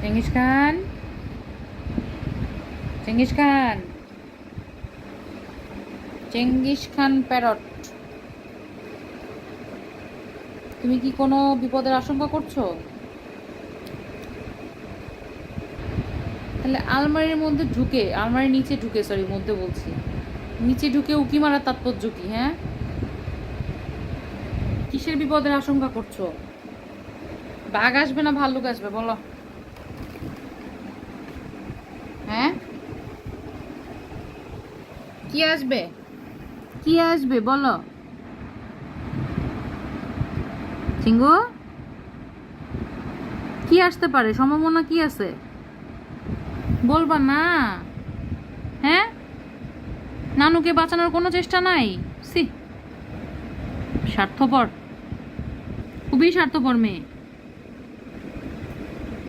Genghis Khan, Genghis Khan, Genghis Khan parrot, তুমি কি কোনো বিপদের আশঙ্কা করছো? তাহলে আলমারির মধ্যে ঢুকে, আলমারির নিচে ঢুকে, সরি মধ্যে বলছি, নিচে ঢুকে উকি মারার তাৎপর্য কি? হ্যাঁ, কিসের বিপদের আশঙ্কা করছো? বাঘ আসবে না ভাল্লুক আসবে বলো? হ্যাঁ, কি আসবে? কি আসবে বলো? চিঙ্গু, কি আসতে পারে? সম্ভাবনা কি আছে বলবা না? হ্যাঁ, নানুকে বাঁচানোর কোনো চেষ্টা নাই? সি, স্বার্থপর, খুবই স্বার্থপর মেয়ে।